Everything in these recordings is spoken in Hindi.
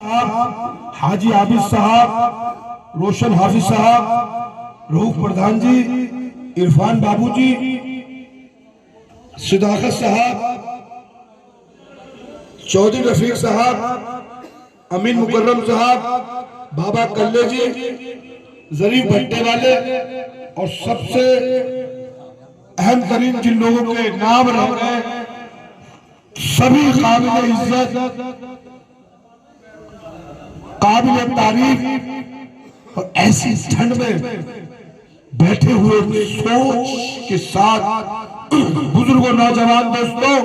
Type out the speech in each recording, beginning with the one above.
हाजी आबिद साहब, रोशन हाफिज साहब, रऊफ प्रधान जी, इरफान बाबू जी, सिदाकत साहब, चौधरी रफीक साहब, अमीन मुकर्रम साहब, बाबा कल्ले जी, जरीफ भट्टे वाले और सबसे अहम तरीन जिन लोगों के नाम रह रहे सभी काबिल इज्जत, काबिल तारीफ और ऐसी ठंड में बैठे हुए सोच के साथ बुजुर्गों, नौजवान दोस्तों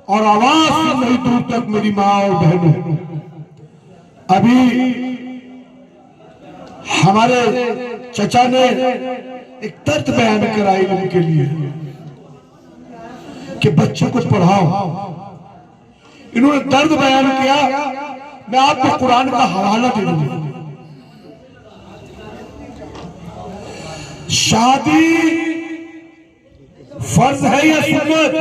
और आवाज सुन रही दूर तक मेरी माँ और बहनों, अभी हमारे चचा ने एक दर्द बयान कराई उनके लिए कि बच्चों को पढ़ाओ। इन्होंने दर्द बयान किया। मैं आपको कुरान का हवाला दे दूंगा। शादी फर्ज है या सुन्नत?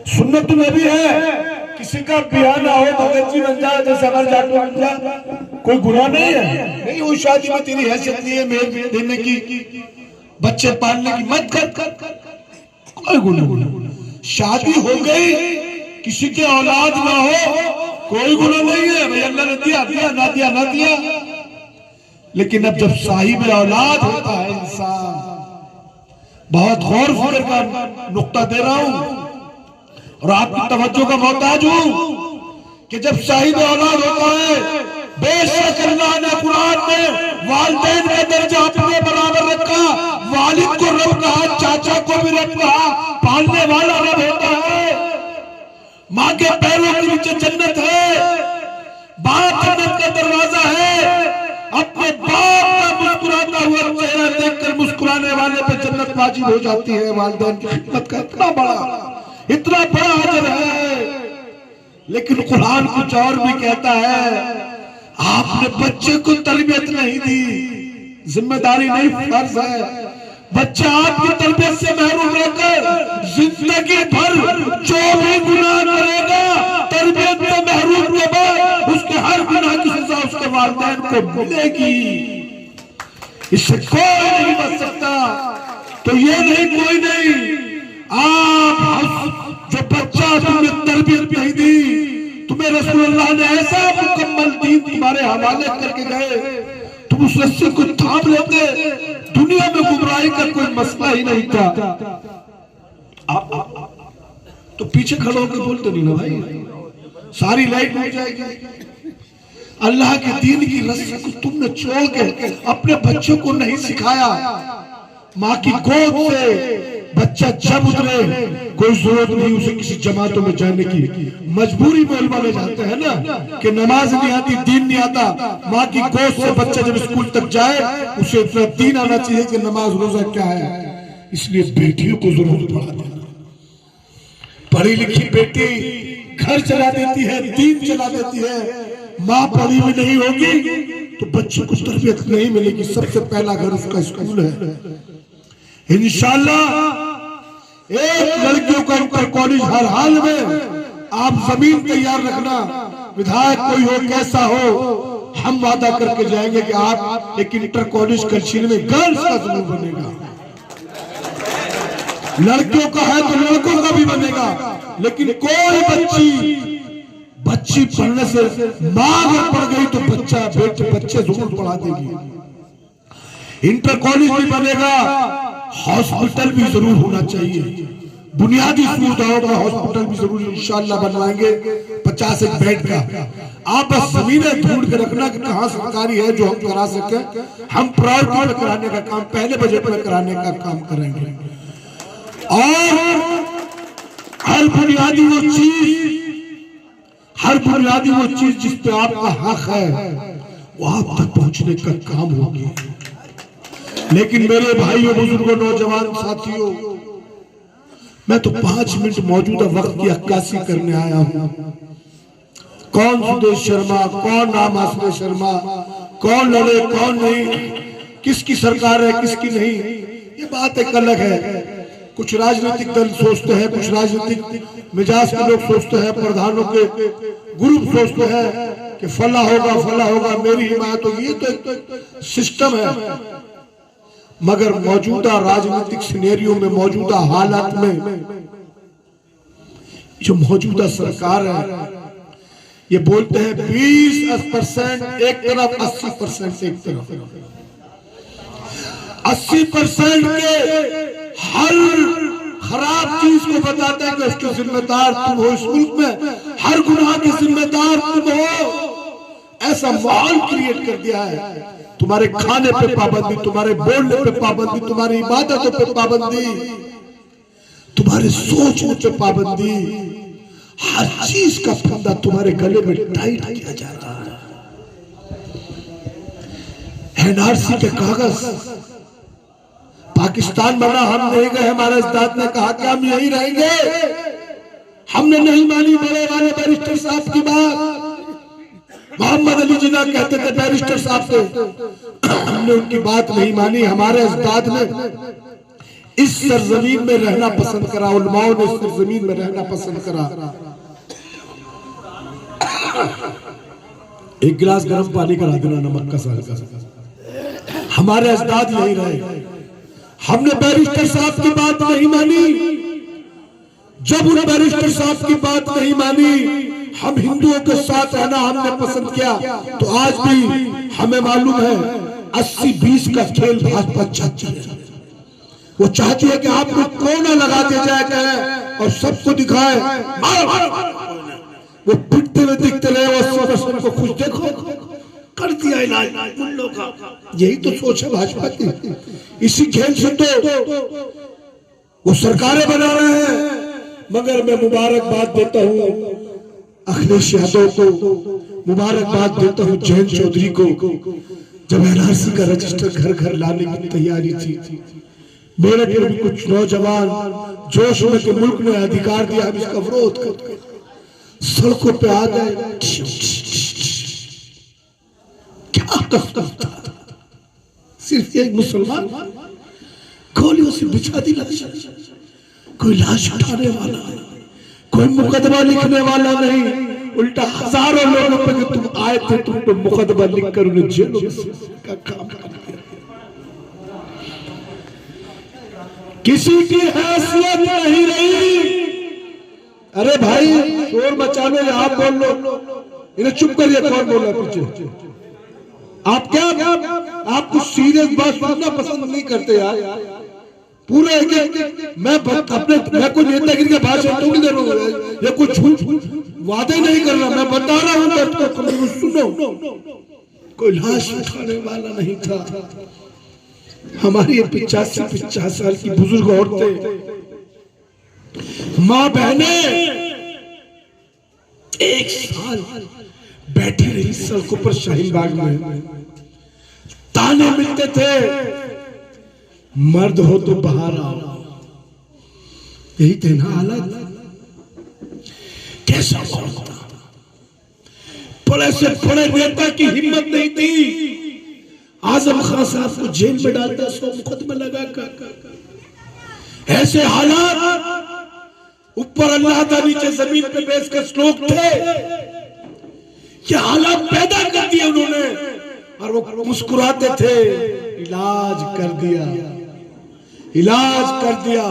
सुन्नत में भी है। किसी का ब्याह ना हो, भगत जी बन जाए, जैसे हमारे जाटो बन जाए, कोई गुनाह नहीं है। नहीं, वो शादी में तेरी हैसियत नहीं है मेल देने की, बच्चे पालने की, मत कर। कोई गुनाह। शादी हो गई, किसी के औलाद ना हो, कोई गुनाह नहीं है। भाई अल्लाह ने दिया दिया, ना दिया ना दिया। लेकिन अब जब साहिब औलाद होता है इंसान, बहुत गौर फिक्र का नुक्ता दे रहा हूं और आपकी तवज्जो का मोहताज हूं कि जब साहिब औलाद होता है, बेशक अल्लाह ने कुरान में वालिदैन का दर्जा अपने बराबर रखा, वालिद को रब कहा, चाचा को भी रब कहा, पालने वाला रब होता है। माँ के पैरों के नीचे जन्नत है, बाप जन्नत का दरवाजा है। अपने बाप का मुस्कुराता हुआ चेहरा देखकर मुस्कुराने वाले पे जन्नत वाजिब हो जाती है। वालिदैन की खिदमत का इतना बड़ा अजर है। लेकिन कुरान कुछ और भी कहता है, आपने बच्चे को तरबियत नहीं दी, जिम्मेदारी नहीं, फर्ज है। बच्चा आपकी तरबियत से महरूम रहकर जिंदगी भर जो भी गुनाह करेगा, तरबियत से महरूम के बाद उसके हर गुनाह की सजा उसके वालिदैन को मिलेगी। इससे कोई नहीं बच सकता। तो ये नहीं, कोई नहीं। आप जो बच्चा तुम्हें तरबियत नहीं दी, तुम्हें रसूलुल्लाह ने ऐसा मुकम्मल दीन तुम्हारे हवाले करके गए, तुम उस रस्सी को थाम लेते, दुनिया में गुमराही का कोई मसला ही नहीं था। तो पीछे खड़े होकर बोलते नहीं ना भाई, सारी लाइट हो जाएगी। अल्लाह के दीन की रस्सी को तुमने छोड़ के अपने बच्चों को नहीं सिखाया। माँ की गोद से बच्चा जब उतरे, कोई जरूरत नहीं उसे किसी जमातों में जाने की। मजबूरी में वाले जाते हैं ना कि नमाज नहीं आती, दीन नहीं आता। माँ की गोद से बच्चा जब स्कूल तक जाए, उसे इतना दीन आना चाहिए कि नमाज रोजा क्या है। इसलिए बेटियों को जरूर पढ़ा देना। पढ़ी लिखी बेटी घर चला देती है, दीन चला देती है। माँ पढ़ी हुई नहीं होगी तो बच्चे को तरबियत नहीं मिलेगी। सबसे पहला घर उसका स्कूल है। इंशाअल्लाह एक लड़कियों का इंटर कॉलेज हर हाल में आप जमीन तैयार रखना। विधायक कोई हो, कैसा हो, हम वादा करके जाएंगे कि आप एक इंटर कॉलेज करछील में गर्ल्स का जरूर बनेगा। लड़कियों का है तो लड़कों का भी बनेगा। लेकिन कोई बच्ची पढ़ने से मां अगर पढ़ गई तो बच्चे जरूर पढ़ा देगी। इंटर कॉलेज भी बनेगा, हॉस्पिटल भी जरूर होना चाहिए। बुनियादी सुविधाओं का हॉस्पिटल भी जरूर इंशाअल्लाह बनवाएंगे, 50 एक बेड का। आप बस जमीनें ढूंढ के रखना कि कहाँ सरकारी है जो हम करा सके। हम प्रायोरिटी में कराने का काम, पहले बजट में कराने का काम करेंगे। और हर बुनियादी वो चीज जिस पे आपका हक है, वो आप तक पहुंचने का काम होगी। लेकिन मेरे भाइयों, बुजुर्गों, नौजवान साथियों, मैं तो 5 मिनट मौजूदा वक्त की अक्कासी करने आया हूं। कौन सुदेश शर्मा, कौन राम आसरे शर्मा, कौन लड़े कौन नहीं, किसकी सरकार है किसकी नहीं, ये बात एक अलग है। कुछ राजनीतिक दल सोचते हैं, कुछ राजनीतिक मिजाज के लोग सोचते हैं, प्रधानों के ग्रुप सोचते हैं कि फला होगा मेरी हिमायत होगी। ये तो एक सिस्टम है, मगर मौजूदा राजनीतिक सिनेरियो में, मौजूदा हालात में जो मौजूदा सरकार है, ये बोलते हैं 20% एक तरफ, 80% एक तरफ। 80% के हर खराब चीज को बताते हैं कि उसके जिम्मेदार तुम हो, इस मुल्क में हर गुनाह के जिम्मेदार तुम हो। ऐसा माहौल क्रिएट कर दिया है, तुम्हारे खाने पे पाबंदी, तुम्हारे बोलने पे पाबंदी, तुम्हारी इबादतों पे पाबंदी, तुम्हारे सोचने पे पाबंदी, हर चीज का फंदा तुम्हारे गले में टाइट किया जा रहा है। एनआरसी के कागज पाकिस्तान बना, हम नहीं गए, हमारे उस्ताद ने कहा कि हम यहीं रहेंगे। हमने नहीं मानी बड़े वाले बैरिस्टर साहब की बात। मोहम्मद अली जिन्ना कहते थे बैरिस्टर साहब से, हमने उनकी बात नहीं मानी। हमारे उस्ताद ने इस सरजमीन में रहना पसंद करा, उलमाओं ने इस सरजमीन में रहना पसंद करा। एक गिलास गर्म पानी करा देना, नमक का साथ। हमारे उस्ताद यहीं रहे। हमने बैरिस्टर साहब की बात नहीं मानी। जब उन बैरिस्टर साहब की बात नहीं मानी, हम हिंदुओं के साथ रहना हमने पसंद किया। तो आज भी हमें मालूम है 80-20 का खेल भाजपा चाहती है। वो चाहती है कि आपको कोना लगा दिया जाए और सबको दिखाए, वो पिटते हुए दिखते रहे। 80% को खुश देखो, कर दिया इलाज मुल्लों का। यही तो सोच है भाजपा की। इसी खेल से तो वो सरकारें बना रहे हैं। मगर मैं मुबारकबाद देता हूँ अखिलेश यादव को, मुबारकबाद देता हूँ जयंत चौधरी को। जब एनआरसी का रजिस्टर घर घर लाने की तैयारी थी, मेरठ में भी कुछ नौजवान जोश में के मुल्क ने अधिकार दिया, हम इसका विरोध करते सड़कों पे आ गए। क्या करता था? सिर्फ एक मुसलमान गोलियों से बिछा दी लाश। कोई लाश उठाने वाला नहीं, कोई मुकदमा लिखने वाला नहीं। उल्टा हजारों लोगों पे कि तुम आए थे, तुम पे मुकदमा लिखकर उन्हें जेलों का काम कर दिया। किसी की हैसियत नहीं रही। अरे भाई शोर मचा लो, आप बोल लो, इन्हें चुप करिए। कौन बोल रहा पीछे? आप क्या आप कुछ सीरियस बात सुनना पसंद नहीं करते यार? पूरा मैं कोई नेतागिरी का भाषण थोड़ी दे रहा हूँ, ये कुछ वादे नहीं कर रहा, मैं बता रहा हूँ। सुनो, कोई लाश उठाने वाला नहीं था। हमारी 85-50 साल की बुजुर्ग औरतें, माँ बहने 1 साल बैठी रही सड़कों पर शाहीन बाग में। ताने मिलते थे, मर्द हो तो बाहर आओ। यही थे ना हालत। कैसा था? बड़े से बड़े नेता की हिम्मत नहीं थी। आजम खान साहब को जेल में डालता, 100 मुकदमा लगा कर। ऐसे हालात ऊपर अल्लाह था, नीचे जमीन पे बेचकर लोग थे। क्या हालात पैदा कर दिए उन्होंने, और वो मुस्कुराते थे। इलाज कर दिया, इलाज कर दिया।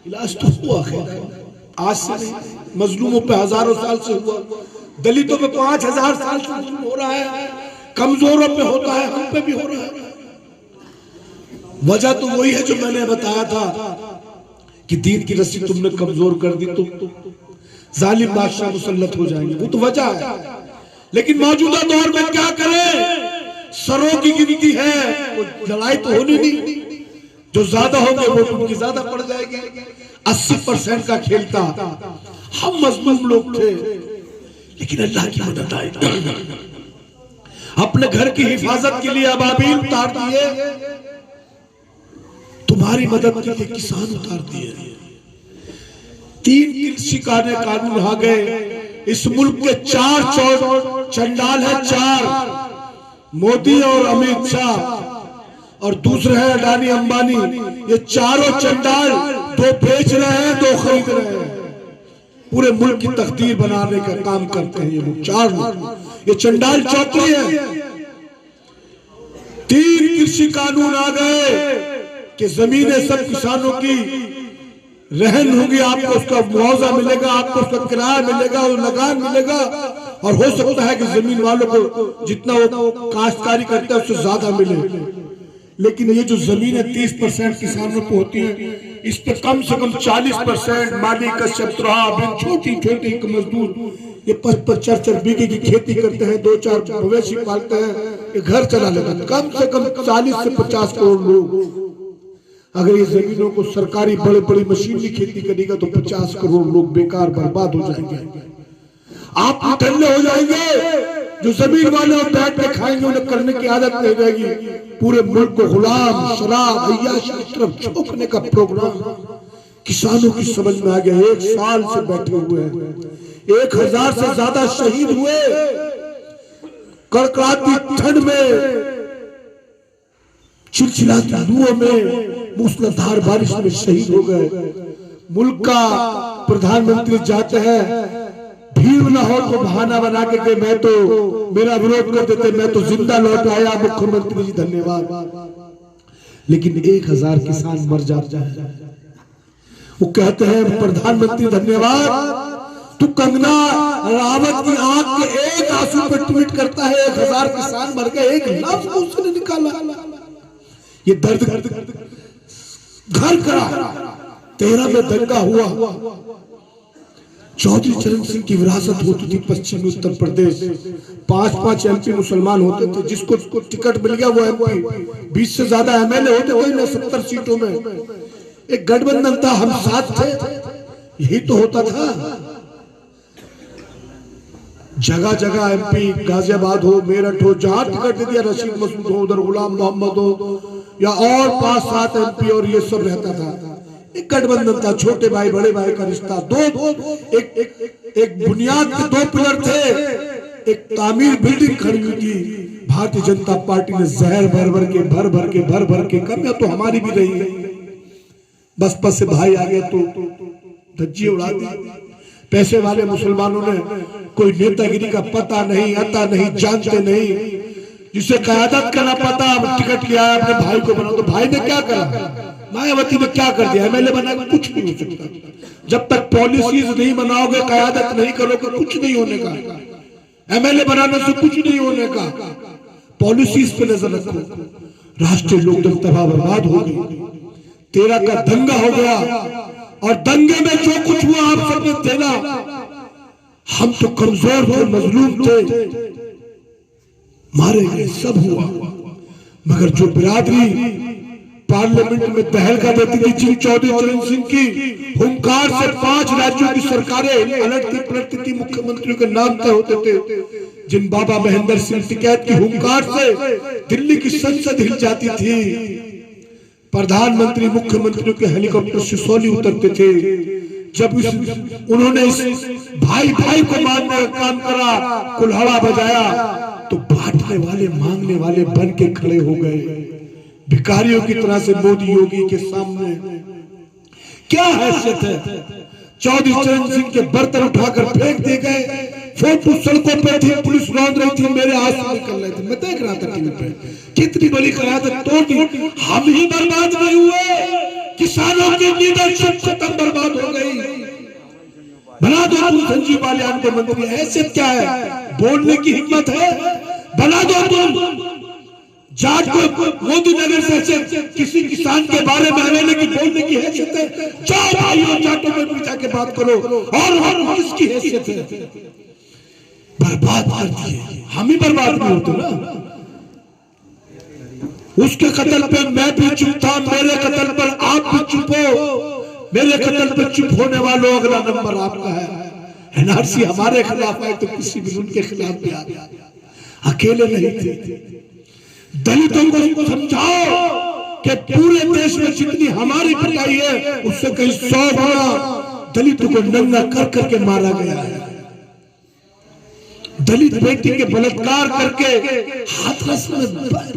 इलाज तो हुआ खैर, आज से नहीं, मजलूमों पे हजारों साल से हुआ, दलितों पे 5000 साल से हो रहा है, कमजोरों पे होता है, हम पे भी हो रहा है। वजह तो वही है जो मैंने बताया था कि दीन की रस्सी तुमने कमजोर कर दी तो जालिम बादशाह मुसल्लत हो जाएंगे, वो तो वजह है। लेकिन मौजूदा दौर में क्या करें? सरों की गिनती है, लड़ाई तो होनी नहीं। जो ज्यादा होंगे वो उनकी ज्यादा पड़ जाएगी। 80% का खेल था। हम मजलूम लोग थे, लेकिन अल्लाह की मदद आई। अपने घर की हिफाजत के लिए अबाबील उतार दिए, तुम्हारी मदद के लिए किसान उतार दिए। 3 कृषि कानून आ गए। इस मुल्क के 4 चंडाल है, 4 मोदी और अमित शाह। और दूसरे हैं अडानी अंबानी। ये चारों चंडाल, दो बेच रहे हैं, दो खरीद रहे हैं। पूरे मुल्क की तकदीर बनाने का काम करते हैं ये लोग, चार लोग। ये चंडाल चौकी है। 3 कृषि कानून आ गए कि जमीनें सब किसानों की रहन होगी, आपको उसका मुआवजा मिलेगा, आपको उसका किराया मिलेगा, और लगान मिलेगा, और हो सकता है कि जमीन वालों को जितना वो काश्तकारी करते हैं उससे ज्यादा मिले। लेकिन ये जो जमीन है 30% किसानों को होती है, इस पे कम से कम 40% माली कश्यप छोटी छोटी मजदूर ये 5-4 बीघे की खेती करते हैं, 2-4 मवेशी पालते हैं, ये घर चला लेते हैं। कम से कम 40 से 50 करोड़ लोग। अगर ये जमीनों को सरकारी बड़े बड़ी मशीनरी खेती करेगा तो 50 करोड़ लोग बेकार बर्बाद हो जाएंगे। आप ठंडे हो जाएंगे। जो जमीन वाले बैठ के खाएंगे उन्हें करने की आदत नहीं रहेगी। पूरे मुल्क को गुलाम, शराब, अय्याशी की तरफ झोंकने का प्रोग्राम किसानों की समझ में आ गया। 1 साल से बैठे हुए हैं, 1000 से ज्यादा शहीद हुए। कड़कड़ाती ठंड में, चिलचिलाती लुओं में, मूसलाधार बारिश में शहीद हो गए। मुल्क का प्रधानमंत्री जाते हैं, भीड़ न हो तो बहाना बना के मैं तो मेरा विरोध कर देते, मैं तो जिंदा लौट आया मुख्यमंत्री जी धन्यवाद। लेकिन 1000 किसान मर जाते हैं। वो कहते हैं प्रधानमंत्री धन्यवाद, तू कंगना रावत की आंख के एक आंसू पे ट्वीट करता है 1000 किसान मर गए, एक लफ्ज उसने निकाला। ये दर्द घर करा। 13 में दंगा हुआ। चौधरी चरण सिंह की विरासत होती थी पश्चिमी उत्तर प्रदेश। 5-5 एमपी मुसलमान होते थे, जिसको टिकट मिल गया वो एमपी। 20 से ज्यादा एमएलए होते थे 70 सीटों में। एक गठबंधन था, हम साथ थे, यही तो होता था। जगह जगह एमपी, गाजियाबाद हो, मेरठ हो, जहां टिकट दे दिया, रशीद मसूद हो, उधर गुलाम मोहम्मद हो, या और 5-7 एमपी, और ये सब रहता था। एक गठबंधन था, छोटे भाई बड़े भाई का रिश्ता। एक बुनियाद के 2 पिलर थे। एक तामीर बिल्डिंग खड़ी हुई थी। भारतीय जनता पार्टी ने जहर भर भर के कमियां तो हमारी भी रही है। बसपा से भाई आ गए तो धज्जी उड़ा दी। पैसे वाले मुसलमानों ने कोई नेतागिरी का पता नहीं, आता नहीं, जानते नहीं। जिसे क़यादत करना पता, टिकट लिया अपने भाई को बना, तो भाई ने क्या करा? मायावती ने क्या कर दिया? एमएलए बना के कुछ नहीं हो सकता। जब तक पॉलिसीज नहीं बनाओगे, क़यादत नहीं करोगे, कुछ नहीं होने का। एमएलए बनाने से कुछ नहीं होने का। पॉलिसीज पे नजर रखो। राष्ट्रीय लोकदल तबाह बर्बाद हो गई। 13 का दंगा हो गया, और दंगे में जो कुछ हुआ आप सबने देखा। हम तो कमजोर थे, मजलूम थे, मारे गए, सब हुआ। मगर जो बिरादरी पार्लियामेंट में तहलका देती थी, जिन चौधरी चरण सिंह की हुंकार से 5 राज्यों की सरकारें अलटती पलटती थी, मुख्यमंत्रियों के नाम तय होते थे। जिन बाबा महेंद्र सिंह टिकैत की हुंकार से दिल्ली की संसद हिल जाती थी। प्रधानमंत्री मुख्यमंत्रियों के हेलीकॉप्टर सिसोली उतरते थे। जब उन्होंने इस भाई भाई को मारने का काम करा, कुल्हाड़ा बजाया, तो बांटने वाले मांगने वाले बन के खड़े हो गए। भिखारियों की तरह से मोदी योगी के सामने क्या हैसियत है? चौधरी चरण सिंह के बर्तन उठाकर फेंक दिए गए। फोटो सड़कों पे थी, पुलिस रौंद रही थी, मेरे आंसू निकल रहे थे। मैं देख रहा था टीवी पे। कितनी बड़ी क़यादत तोड़ दी। हम ही बर्बाद नहीं हुए, किसानों की लीडरशिप खत्म, बर्बाद हो गई। बना दो तुम संजीव बालियान को मंत्री। हैसियत क्या है? बोलने की हिम्मत है? बना दो तुम। जाट को मोदी नगर से किसी किसान के बारे में एमएलए की बोलने की हैसियत है? जाओ भाइयों, जाटों में भी जाके बात करो। और किसकी हैसियत है? बर्बाद कर दिए। हम ही बर्बाद नहीं होते ना। उसके कत्ल पे मैं भी चुप था, मेरे कत्ल पर आप भी चुप हो। मेरे कत्ल पे चुप होने वालों, अगला नंबर आपका है। एनआरसी हमारे खिलाफ आए तो किसी भी उनके खिलाफ भी आ गया। अकेले नहीं थे। दलितों को समझाओ कि पूरे देश में जितनी हमारी पिटाई है, उससे कहीं 100 गुना दलितों को नंगा कर करके मारा गया है। दलित बेटी के बलात्कार करके हाथरस में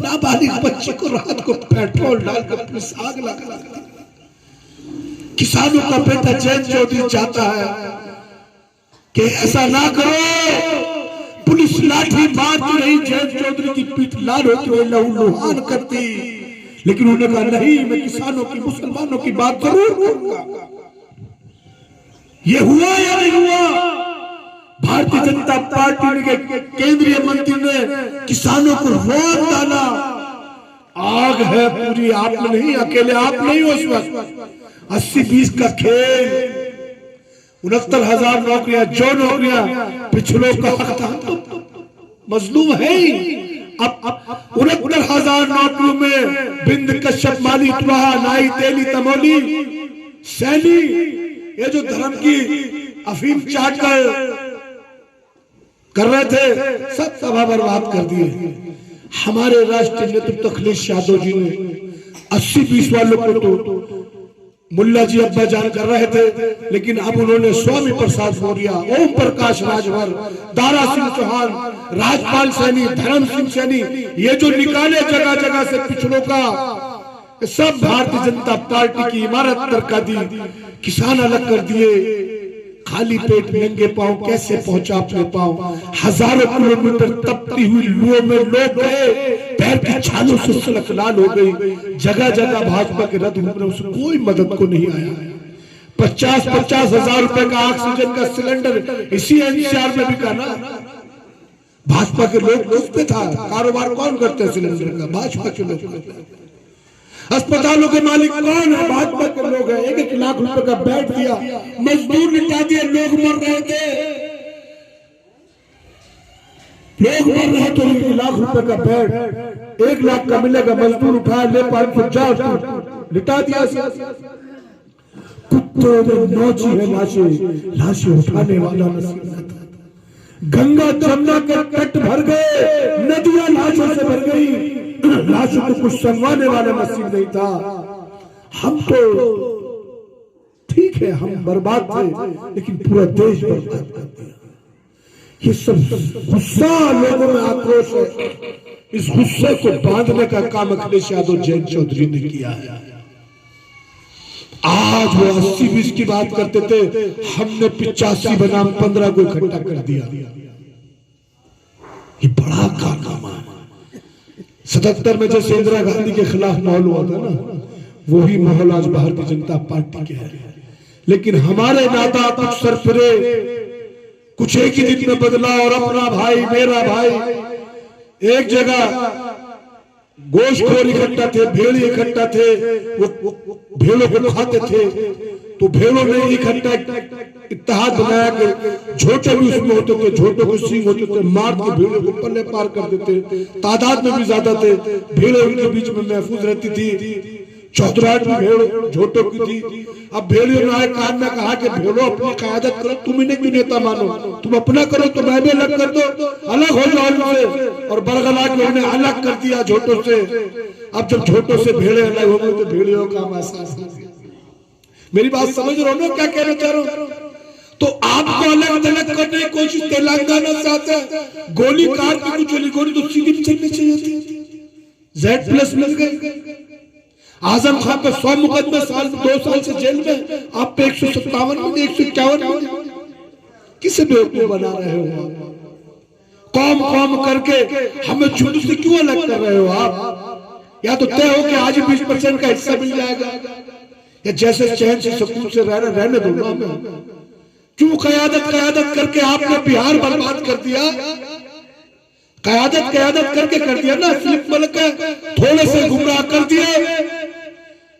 नाबालिग बच्चे को रात को पेट्रोल डालकर पुलिस आग लगा दी। किसानों का बेटा जैन चौधरी चाहता है कि ऐसा ना करो। पुलिस लाठी मारती रही, जैन चौधरी की पीठ लाल होती हुई लहू लुहान करती, लेकिन उन्होंने कहा नहीं, मैं किसानों की मुसलमानों की बात जरूर करूंगा। ये हुआ या नहीं हुआ? भारतीय जनता पार्टी के केंद्रीय मंत्री ने किसानों को रोक डाला। आग है पूरी, आप नहीं, अकेले आप नहीं हो इस वक्त। 80-20 का खेल, 69,000 नौकरियां, जो नौकरियां पिछड़ों का हक था तो मजलूम है ही। अब 69,000 नौकरियों में बिंद कश्यप, माली, तुराहा, नाई, तेली, तमोली, सैनी, ये जो धर्म की अफीम चाट कर रहे थे, सब सभा बर्बाद कर दिए। हमारे राष्ट्रीय नेतृत्व अखिलेश यादव जी ने 80-20 वालों को तो मुल्ला जी अब्बा जान कर रहे थे, लेकिन अब उन्होंने स्वामी प्रसाद मौर्य, ओम प्रकाश राजभर, दारा सिंह चौहान, राजपाल सैनी, धर्म सिंह सैनी, ये जो निकाले जगह जगह से पिछड़ों का, सब भारतीय जनता पार्टी की इमारत तरका दी। किसान अलग कर दिए। खाली पेट नंगे पांव कैसे पहुंचा अपने पांव? हजारों किलोमीटर तपती हुई लुओं में लोग गए, पैर की छालों से सड़क लाल हो गई। जगह जगह भाजपा के रथ घूम रहे, उससे कोई मदद को नहीं आया। 50-50 हजार रुपए का ऑक्सीजन का सिलेंडर इसी एनसीआर में बिका ना। भाजपा के लोग उस पे था। कारोबार कौन करते हैं सिलेंडर का? भाजपा के लोग करते हैं। अस्पतालों के मालिक कौन है? भाजपा के लोग हैं। 1-1 लाख रुपए का बेड दिया, मजदूर निकाल दिए, लोग मर रहे थे, लोग मर रहे तो 1 लाख रुपए का बेड 1 लाख का मिलेगा, मजदूर उठा ले 550 लिटा दिया। कुत्ते में नौची है लाशें उठाने वाला नसीब न था। गंगा जमुना के तट भर गए, नदियां लाशों से भर गई, लाशों को कुछ संवाने वाला नसीब नहीं था। हम तो ठीक है, हम बर्बाद थे, लेकिन पूरा देश बर्बाद कर दिया। ये सब गुस्सा लोगों में, आक्रोश है। इस गुस्से को बांधने का काम अखिलेश यादव, जैन चौधरी ने किया है। आज वो 80-20 की बात करते थे, हमने 85 बनाम 15 को इकट्ठा कर दिया। ये बड़ा कारनामा है। 77 में जैसे इंदिरा गांधी के खिलाफ माहौल हुआ था ना, वही माहौल आज भारतीय जनता पार्टी के है। लेकिन हमारे नाता कुछ सरफिरे, कुछ एक ही दिन में बदला, और अपना भाई, मेरा भाई, एक जगह गोश्तखोर इकट्ठा थे, भेड़िए इकट्ठा थे, वो भेड़ों को खाते थे, तो भेड़ों ने इकट्ठा इत्तेहाद बनाया कि झोटे भी उसमें होते थे, झोटों को सींग होते थे, मार के भेड़ों को पल्ले पार कर देते। तादाद में भी ज्यादा थे, भेड़ों के बीच में महफूज रहती थी। चौधराहट में भेड़ झोटों की थी। अब भेड़ियों ने आए कान में कहा कि भेड़ों अपनी क़यादत करो, तुम इन्हें क्यों नेता मानो, तुम अपना करो तो मैं भी अलग कर दो, अलग हो जाओ इनसे। और बरगला के उन्हें अलग कर दिया झोटों से। अब जब झोटों से भेड़े अलग हो गए तो भेड़ियों का एहसास हो गया। मेरी बात समझ रहे हो ना क्या कहना चाह रहा हूं? तो आपको अलग अलग करने की कोशिश तेलंगाना से आता है। गोली काट के कुछ चली, गोली तो सीधी चलनी चाहिए थी। Z+ मिल गई। आजम खान पे 100 मुकदमे, 2 साल से जेल में, आप पे 157 में, 151 में। किसे बेवकूफ बना रहे हो? कौम कौम करके हमें झुंड से क्यों अलग कर रहे हो आप? या तो तय हो कि आज 20% का हिस्सा मिल जाएगा, या जैसे चैन से सुकून से रहने दो ना हमें। क्यों कयादत करके आपने बिहार बर्बाद कर दिया? कयादत करके कर दिया ना। फिलिप मलिक थोड़े से गुमराह कर दिए।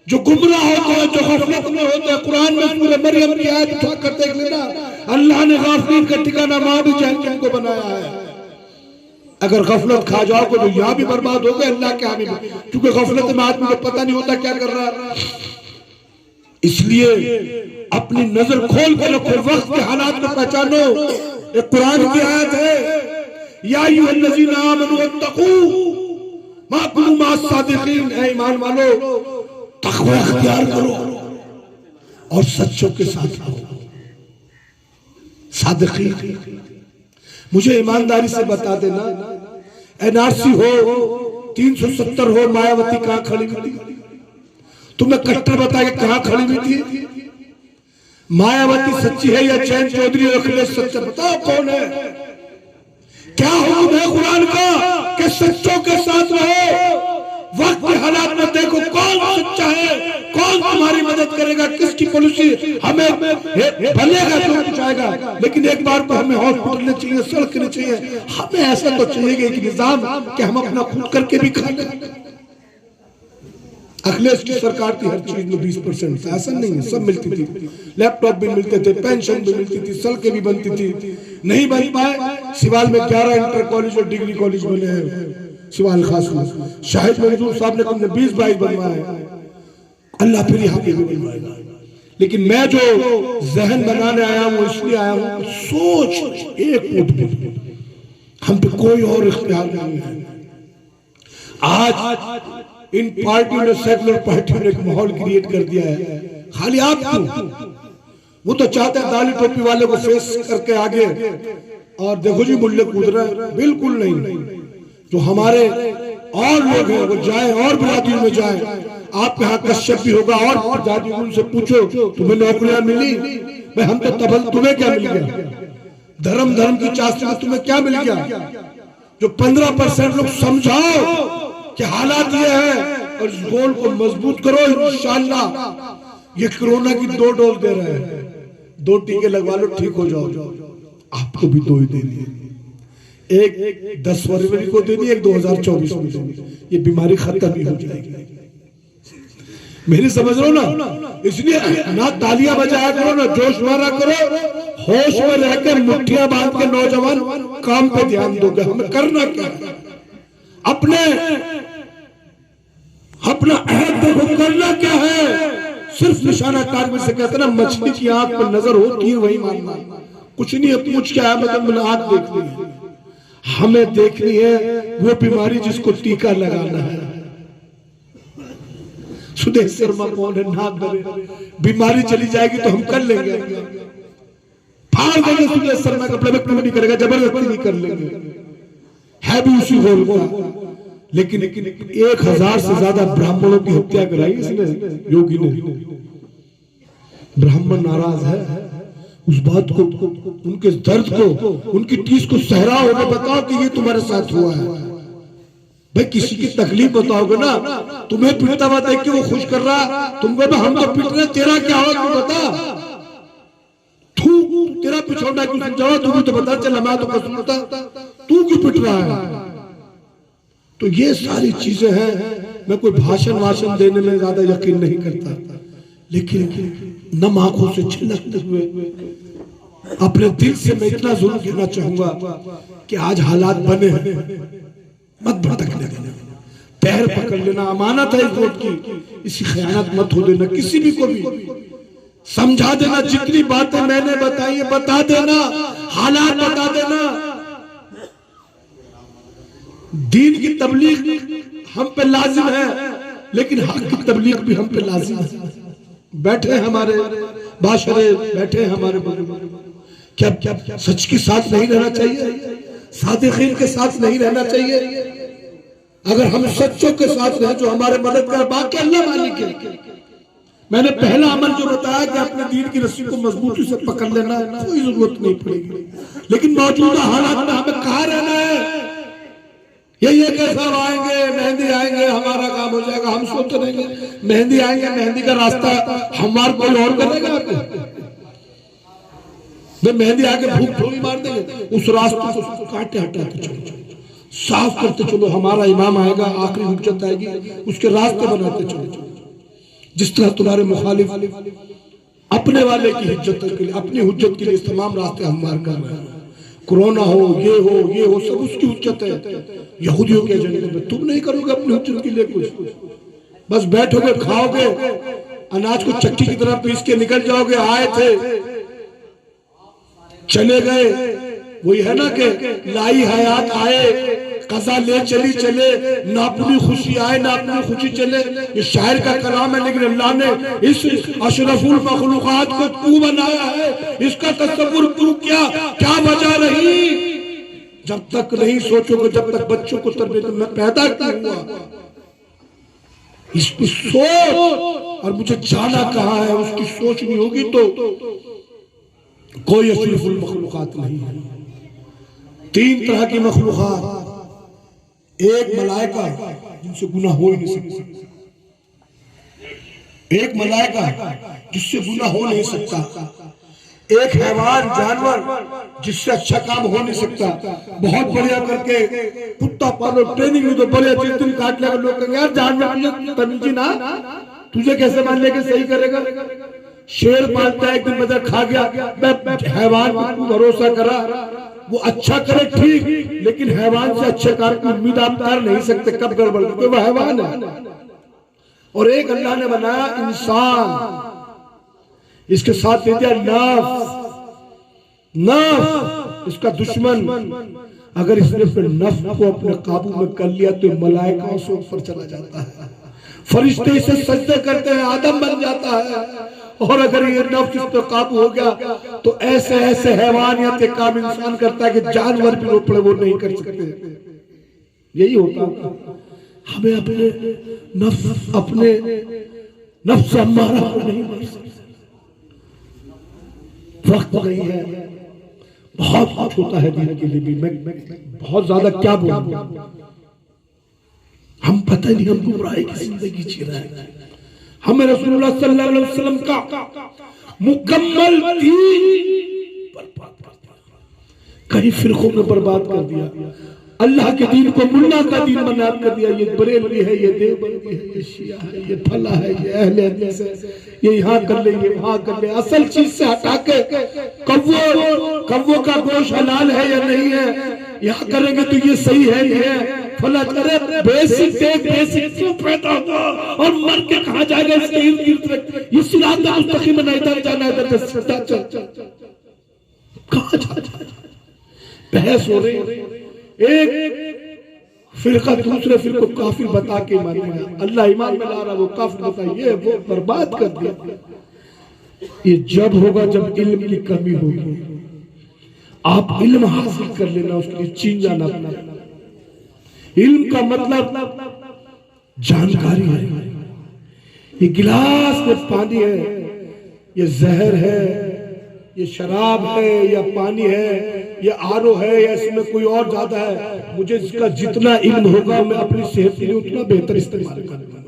जो गुमराह होते हैं, जो गफलत में होते हैं, कुरान में सूरह मरियम की आयत उठा कर देख लेना, अल्लाह ने गाफिलीन का ठिकाना वहां भी जहन्नम को बनाया है। अगर गफलत खा जाओगे तो यहाँ भी बर्बाद हो गए अल्लाह के हामी में, क्योंकि गफलत में आदमी को पता नहीं होता क्या कर रहा है। इसलिए अपनी नजर खोल कर रखो, वक्त के हालात में पहचानो। एक कुरान की आयत है, या अय्युहल्लज़ीना आमनू वत्तकू मा कुनू मास सादिकीन, ऐ ईमान वालो तक़वा इख्तियार करो और सच्चों के साथ रहो। सादिकीन मुझे ईमानदारी से बता देना, एनआरसी हो, 370 हो, मायावती कहां खड़ी हुई थी? तुम्हें कट्टर बता के कहां खड़ी हुई थी? मायावती सच्ची है या चैन चौधरी और अखिलेश सच्चा? बताओ कौन है? क्या हुक्म है कुरान का कि सच्चों के साथ रहो? वक्त के हालात में देखो कौन सच्चा है, कौन तुम्हारी मदद करेगा, किसकी पॉलिसी हमें भलेगा जो कुछ आएगा। लेकिन एक बार तो हमें हॉस्पिटल चाहिए, सड़क चाहिए, हमें ऐसा तो चाहिए कि निजाम कि हम अपना खुद करके भी खा लें। अखिलेश की सरकार थी हर चीज में 20%, ऐसा नहीं है, सब मिलती थी, लैपटॉप भी मिलते थे, पेंशन भी मिलती थी, सड़कें भी बनती थी। नहीं बन पाए, सिवाल में 11 इंटर कॉलेज और डिग्री कॉलेज बने हैं सिवाल खास में। शाहिद मंजूर साहब ने हमने 20-22 बनवाए, अल्लाह फिर यहाँ पे भी बनवाएगा। लेकिन मैं जो जहन बनाने आया हूँ इसलिए आया हूँ, सोच एक फुट हम पे कोई और इख्तियार नहीं है। आज इन पार्टियों ने, सेकुलर पार्टियों ने एक माहौल क्रिएट कर दिया है। खाली आप वो तो चाहते हैं दाली टोपी वाले को फेस करके आगे और देखो जी मुल्ले कूद रहे हैं। बिल्कुल नहीं, जो हमारे और लोग हैं वो जाए और बिरादरी में जाए। आपके यहाँ कश्यप भी होगा और जाति उनसे पूछो तुम्हें नौकरियां मिली? भाई हम तो तबल, तुम्हें क्या मिल गया? धर्म की चास्ती में तुम्हें क्या मिल गया? जो 15% लोग समझाओ कि हालात ये है और इस गोल को मजबूत करो, इंशाअल्लाह। ये कोरोना की 2 डोज दे रहे हैं, 2 टीके लगवा लो, ठीक हो जाओ। आपको भी 2 ही देनी है, एक 10 फरवरी को देनी, एक 2024 में देनी। ये बीमारी खत्म ही हो जाएगी। मेरी समझ लो ना, इसलिए ना तालियां बजाया करो, ना जोश मारा करो, होश में रहकर मुट्ठियां बांध के नौजवान काम पे ध्यान दोगे। हमें करना क्या है? अपना अहद देखो, करना क्या है? सिर्फ निशाना टारगेट से कहते ना, मछली की आंख पर नजर होती है वही मानना। कुछ नहीं है, पूछ क्या है, मतलब मैंने आंख देखनी है। हमें देखनी है वो बीमारी जिसको टीका लगाना है। सुदेश शर्मा कौन है? ना डरे, बीमारी चली जाएगी तो हम कर लेंगे, फाड़ देंगे सुदेश शर्मा कपड़े में, क्यों नहीं करेगा? जबरदस्ती नहीं कर लेंगे, है भी उसी होल का। लेकिन 1000 से ज्यादा ब्राह्मणों की हत्या कराई इसने, योगी ने। ब्राह्मण नाराज है, उस बात को, उनके दर्द को, उनकी टीस को सहराओ, उन्हें बताओ कि ये तुम्हारे साथ हुआ है। भाई किसी की तकलीफ बताओगे ना, तुम्हें पीटता हुआ देख के वो खुश कर रहा, तुमको हम तो पीट रहे, तेरा क्या हो तू बता। तेरा पिछौड़ा क्यों समझाओ, तू भी तो बता। चल मैं तो कुछ बता, तू क्यों पिट रहा है? तो ये सारी चीजें हैं। मैं कोई भाषण देने में ज्यादा यकीन नहीं करता, लेकिन नम आंखों से छिलकते हुए अपने दिल से मैं इतना जरूर कहना चाहूंगा कि आज हालात बने हैं, मत भटकने देना, पैर पकड़ लेना, अमानत है इस वोट की, इसी खयानत मत हो देना, किसी भी को भी समझा देना। जितनी बातें मैंने बताई है बता देना, हालात बता देना। दीन की तबलीग हम पे लाजिम है, लेकिन हक की तबलीग भी हम पे लाजिम है। बैठे हमारे बाशरे, बैठे हमारे बुजुर्ग, क्या सच के साथ नहीं रहना चाहिए? सादिकीन के साथ नहीं रहना चाहिए? अगर हम सच्चों के साथ हैं जो हमारे मददगार, बाकी अल्लाह मालिक है। मैंने पहला अमल जो बताया कि अपने दीन की रस्सी को मजबूती से पकड़ लेना, कोई जरूरत नहीं पड़ेगी। लेकिन मौजूदा हालात में हमें कहाँ रहना है? ये कैसा आएंगे, मेहंदी आएंगे, हमारा काम हो जाएगा, हम सोच रहेंगे मेहंदी आएंगे, मेहंदी का रास्ता हमारा कोई और करेगा? मेहंदी आके भूख थोड़ी मार देंगे, उस रास्ते को काटे हटाते चलो, साफ करते चलो। हमारा इमाम आएगा, आखिरी हुज्जत आएगी, उसके रास्ते बनाते चलो। जिस तरह तुम्हारे मुखालिफ अपने वाले की हिज्जत के लिए, अपनी हुज्जत के लिए तमाम रास्ते हमवार कर रहे हैं। कोरोना हो, ये हो, सब उसकी हुज्जत है। यहूदियों के एजेंडे में तुम नहीं करोगे अपनी हुज्जत के लिए कुछ, बस बैठोगे, खाओगे, अनाज को चक्की की तरह पीस के निकल जाओगे। आए थे, चले गए, वही है ना कि लाई हयात आए, कज़ा ले चली चले, ना अपनी खुशी आए ना अपनी खुशी चले। ये शायर का कलाम है, लेकिन अल्लाह ने इस अशरफुल मखलूकात को क्यों बनाया है, इसका तसव्वुर क्यों किया, क्या वजह रही? जब तक नहीं सोचोगे, जब तक बच्चों को तरबियत में पैदा क्यों हुआ, इसकी सोच और मुझे जाना कहाँ है उसकी सोच नहीं होगी तो कोई अशरफुल मखलूकात नहीं है। 3 तरह की मखलूकात, एक मलाइका जिनसे गुनाह हो ही नहीं सकता, एक मलाइका जिससे गुनाह हो नहीं सकता, एक हैवान जानवर जिससे अच्छा काम हो नहीं सकता। बहुत बढ़िया करके कुत्ता पालो, ट्रेनिंग में तो बढ़िया चीज तुम काट लेगा, लोग कहेंगे यार जानवर तमीजी ना, तुझे कैसे मान लेके सही करेगा। शेर पालता है, एक दिन बाजार खा गया, हैवान को भरोसा करा वो अच्छा करे ठीक, लेकिन हैवान से अच्छे कार्य की उम्मीद आप कर नहीं सकते, कब गड़बड़ क्योंकि वो हैवान है। और एक अल्लाह ने बनाया इंसान, इसके साथ दे दिया नफ्स, इसका दुश्मन। अगर इसने फिर नफ्स को अपने काबू में कर लिया तो मलाइकाओं से ऊपर चला जाता है, फरिश्ते इसे सजदे करते हैं, आदम बन जाता है। और अगर ये नफ्स इस पर काबू हो गया तो ऐसे ऐसे हैवानियत के काम इंसान करता है कि जानवर भी रो पड़े वो नहीं कर सकते। यही होता है, हमें अपने नफ्स हमारा नहीं मार सकते। वक्त नहीं है, बहुत कुछ होता है दीन के लिए भी, मैं बहुत ज्यादा क्या बोलूं, हम पता नहीं हम गुमराही की जिंदगी जी रहे हैं। हमें रसूलुल्लाह सल्लल्लाहु अलैहि वसल्लम का मुकम्मल दीन बर्बाद कर दिया, कई फिरकों में बर्बाद कर दिया। अल्लाह के दीन को मुल्ला का दीन बना कर दिया। ये बरेलवी है, ये देवबंदी है, ये शिया है, ये फला है, ये अहले हदीस है, ये यहाँ कर ले, ये वहां कर ले। असल चीज से हटा के कव्वो का गोश्त हलाल है या नहीं है, यहाँ करेंगे तो ये सही है नहीं है, फला करे। बेसिक क्यों पैदा होगा और मर के कहा जाएगा, इसके इर्द गिर्द ये सिरात मुस्तकीम में इधर जाना इधर कहा जा, बहस हो रही। एक फिरका दूसरे फिर को काफिर बता के मारा, अल्लाह ईमान में ला रहा, वो काफिर बताइए, वो बर्बाद कर दिया। ये जब होगा जब इल्म की कमी होगी। आप इल्म हासिल कर लेना, उसके लिए चीन जाना अपना। इल्म का मतलब जानकारी है। ये गिलास में पानी है, ये जहर है, ये शराब है या पानी है, ये आरो है या इसमें कोई और ज्यादा है। मुझे इसका जितना इल्म होगा मैं अपनी सेहत के लिए उतना बेहतर इस्तेमाल करूंगा।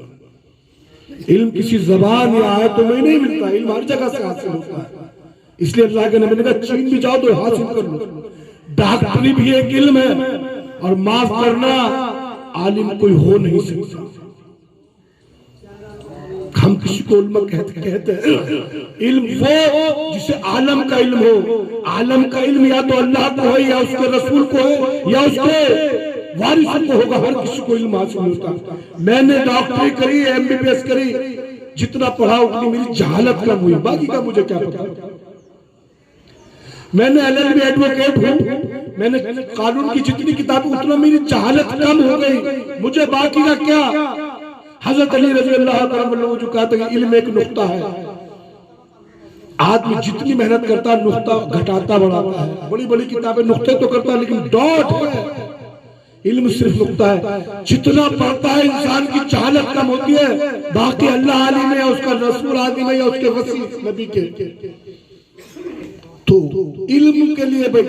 इल्म किसी जबान या आयत तो में नहीं मिलता, इल्म हर जगह से हासिल होता है। इसलिए अल्लाह के नबी ने कहा चीन भी जाओ तो हासिल कर लो। डॉक्टरी भी एक इल्म है, और माफ करना आलिम कोई हो नहीं सकता। हम किसी को उल्मा कहते हैं, इल्म वो जिसे आलम का इल्म हो। आलम का इल्म या तो अल्लाह को हो, या उसके रसूल को हो, या उसके वारिस को होगा। हर किसी को इल्म हासिल होता। मैंने डॉक्टरी करी, MBBS करी, जितना पढ़ा उतनी मेरी जहालत कम हुई, बाकी का मुझे क्या पता। मैंने LLB एडवोकेट हूँ, मैंने कानून की जितनी किताबें उतना मेरी जहालत कम हो गई, मुझे बाकी का क्या। हजरत अली रज़ी अल्लाह अन्हु जो कहते हैं इल्म एक नुक्ता है। आदमी जितनी मेहनत करता है नुक्ता घटाता बढ़ाता है। बड़ी बड़ी किताबें नुक्ते तो करता है, लेकिन डॉट है। इल्म सिर्फ नुक्ता है। जितना पढ़ता है इंसान की जहालत कम होती है, बाकी अल्लाह आलिम है, उसका रसूल आलिम है, या उसके वसी नबी के। तो इल्म के लिए भाई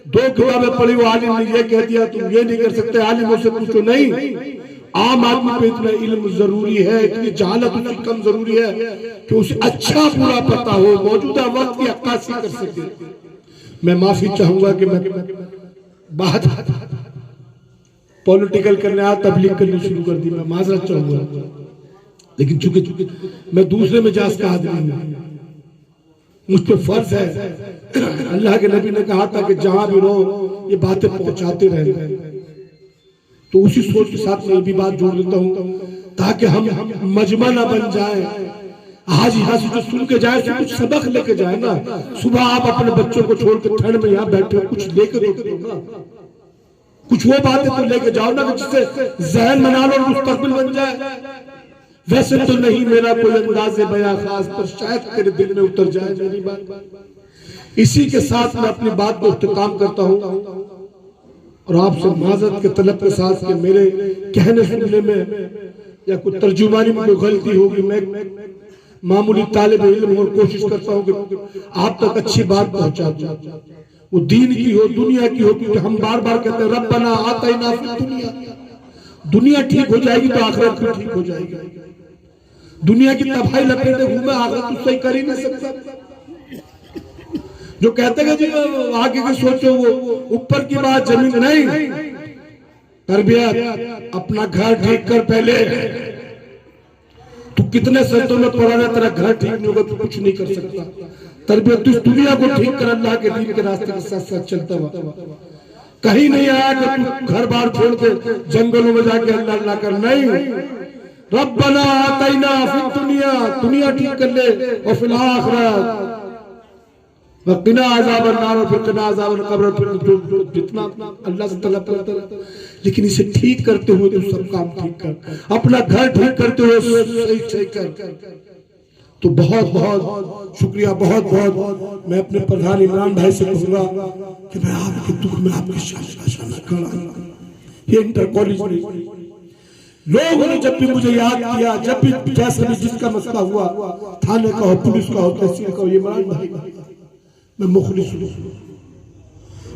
2 किताबें पढ़ी, वो आलिम ने ये कह दिया तुम ये नहीं कर सकते, आलिमों से पूछो। नहीं, आम आदमी पे इतना इल्म जरूरी है, इतनी जहालत उसकी कम जरूरी है कि उसे अच्छा पूरा पता हो, मौजूदा वक्त की अक्कासी कर सके। मैं माफी चाहूंगा कि मैं बात पॉलिटिकल करने आ तबलीग करनी शुरू कर दी, मैं माजरत चाहूंगा। लेकिन चूंकि मैं दूसरे मिजाज का आदमी हूं, मुझ पे फर्ज है। अल्लाह के नबी ने कहा था कि जहां भी रहो ये बातें पहुंचाते रहे। तो उसी सोच के साथ मैं भी बात जोड़ देता हूं, ताकि हम मजमा ना बन जाए। आज यहाँ से जो सुन के जाए तो कुछ सबक लेके जाए ना। सुबह आप अपने बच्चों को छोड़कर ठंड में यहाँ बैठे, कुछ लेके दो ना, कुछ वो बातें तो लेके जाओ ना जिससे जहन बना लो, मुस्तकबिल बन जाए। वैसे तो नहीं मेरा कोई अंदाज़े बयां खास, पर शायद तेरे दिल में उतर जाए मेरी बात। इसी के साथ मैं अपनी बात को इख्तिताम करता हूँ। और आपसे माजरत के तलब के साथ कि मेरे कहने सुनने में या कुछ तर्जुमानी में कोई गलती होगी, मैं मामूली तालिब इल्म और कोशिश करता हूँ कि आप तक अच्छी बात पहुंचा दूं, वो दीन की हो दुनिया की हो, क्योंकि हम बार बार कहते हैं रब्बना आतिना फिद दुनिया। दुनिया ठीक हो जाएगी तो आखिरत भी ठीक हो जाएगी। दुनिया की तबाही लपेटे घूमे, आखिरत तो सही कर ही नहीं सकता। जो कहते हैं जी आगे की सोचो, वो ऊपर की बात जमीन नहीं। तरबियत अपना घर ठीक कर पहले। तू कितने सजदों में पड़ा रहा, तेरा घर ठीक नहीं होगा तो कुछ नहीं कर सकता। तरबियत तू इस दुनिया को ठीक कर, अल्लाह के दीन के रास्ते के साथ साथ चलता हुआ। कहीं नहीं आया कि तू घर बार छोड़ के जंगलों में जाके अल्लाह अल्लाह कर, नहीं। रब्बना आतिना फिद दुनिया, दुनिया ठीक कर ले, और फिल आखिरत वक़िना अज़ाबन नार, और फिर क़िना अज़ाबल क़ब्र। फिर जितना अल्लाह से तलब करता है, लेकिन इसे ठीक करते हुए तू सब काम ठीक कर, अपना घर ठीक करते हुए सही कर। तो बहुत बहुत शुक्रिया, बहुत बहुत मैं अपने प्रधान इमरान भाई से कहूँगा कि मैं आपके दुख में आपके शाना खड़ा। ये इंटर कॉलेज लोगों ने जब भी मुझे याद किया, जब भी जैसे भी जिसका मसला हुआ, थाने का हो, पुलिस का हो, तहसील का हो, ये इमरान भाई मैं मुखलिस हूं,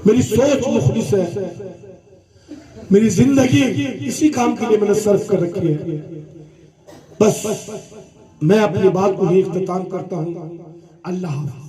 मेरी सोच मुखलिस है, मेरी जिंदगी इसी काम के लिए मैंने सर्व कर रखी है। बस मैं अपनी बात को ही इख्तिताम करता हूं। अल्लाह हाफ़िज़।